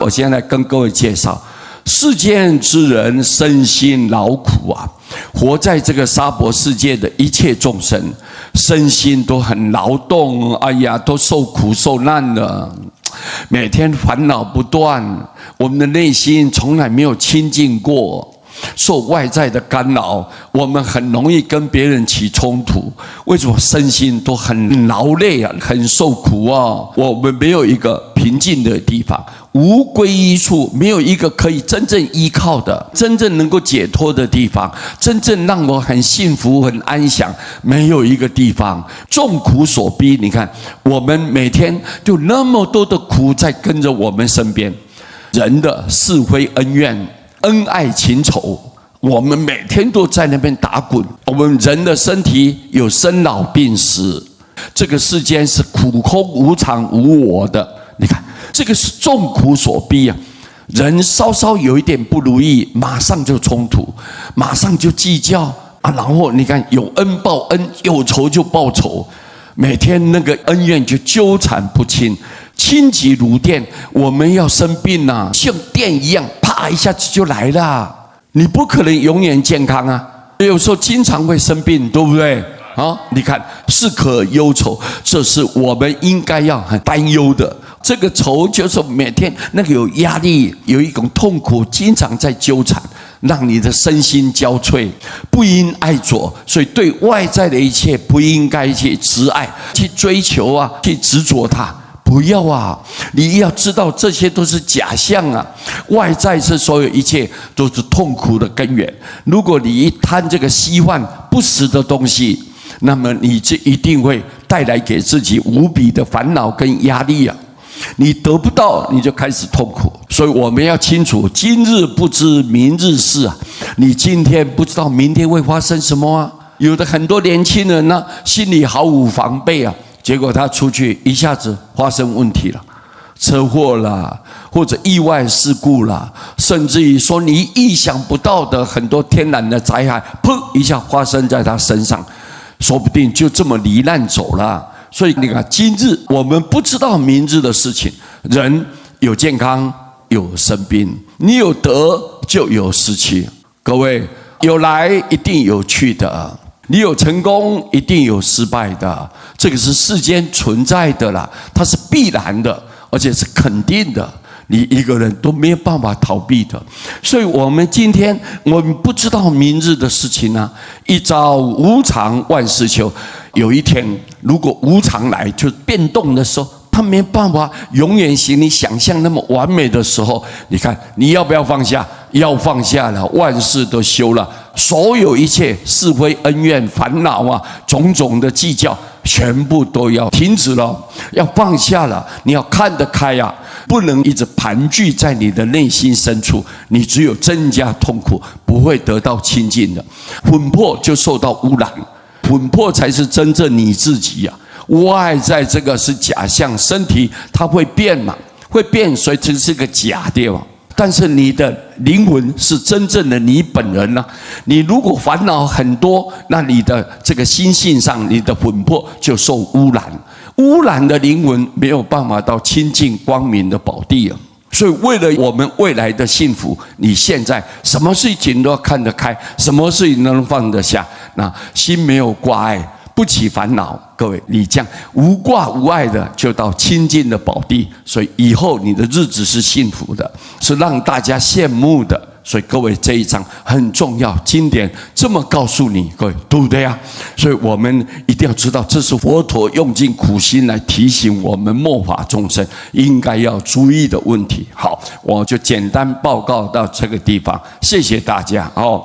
我现在跟各位介绍，世间之人身心劳苦啊，活在这个娑婆世界的一切众生，身心都很劳动，哎呀，都受苦受难了，每天烦恼不断，我们的内心从来没有清净过。受外在的干扰，我们很容易跟别人起冲突。为什么身心都很劳累啊，很受苦啊？我们没有一个平静的地方，无归依处，没有一个可以真正依靠的、真正能够解脱的地方，真正让我很幸福、很安详，没有一个地方。众苦所逼，你看，我们每天就那么多的苦在跟着我们身边，人的是非恩怨。恩爱情仇，我们每天都在那边打滚。我们人的身体有生老病死，这个世间是苦空无常无我的。你看，这个是众苦所逼啊！人稍稍有一点不如意，马上就冲突，马上就计较啊！然后你看，有恩报恩，有仇就报仇，每天那个恩怨就纠缠不清。心急如电，我们要生病啊，像电一样，啪一下子就来了。你不可能永远健康啊，有时候经常会生病，对不对？啊，你看，是可忧愁，这是我们应该要很担忧的。这个愁就是每天那个有压力，有一种痛苦，经常在纠缠，让你的身心交瘁，不应爱着。所以对外在的一切不应该去执爱、去追求啊，去执着它。不要啊！你要知道，这些都是假象啊！外在是所有一切都是痛苦的根源。如果你一贪这个虚幻不实的东西，那么你就一定会带来给自己无比的烦恼跟压力啊！你得不到，你就开始痛苦。所以我们要清楚，今日不知明日事啊！你今天不知道明天会发生什么啊！有的很多年轻人呢，心里毫无防备啊。结果他出去一下子发生问题了，车祸啦，或者意外事故啦，甚至于说你意想不到的很多天然的灾害，砰一下发生在他身上，说不定就这么罹难走了。所以你看，今日我们不知道明日的事情，人有健康有生病，你有得就有失去。各位，有来一定有去的。你有成功，一定有失败的，这个是世间存在的啦，它是必然的，而且是肯定的，你一个人都没有办法逃避的。所以我们今天我们不知道明日的事情啊，一朝无常万事休。有一天如果无常来，就变动的时候，他没办法永远行你想象那么完美的时候，你看你要不要放下？要放下了，万事都休了，所有一切是非恩怨烦恼啊，种种的计较，全部都要停止了，要放下了。你要看得开啊，不能一直盘踞在你的内心深处，你只有增加痛苦，不会得到清净的。魂魄就受到污染，魂魄才是真正你自己啊。外在这个是假象，身体它会变嘛，会变，所以这是个假的嘛。但是你的灵魂是真正的你本人啊。你如果烦恼很多，那你的这个心性上，你的魂魄就受污染，污染的灵魂没有办法到清净光明的宝地啊。所以为了我们未来的幸福，你现在什么事情都要看得开，什么事情都能放得下，那心没有挂碍，不起烦恼。各位，你这样无挂无碍的，就到清净的宝地。所以以后你的日子是幸福的，是让大家羡慕的。所以各位，这一章很重要，经典这么告诉你，各位对不对啊？所以我们一定要知道，这是佛陀用尽苦心来提醒我们末法众生应该要注意的问题。好，我就简单报告到这个地方，谢谢大家哦。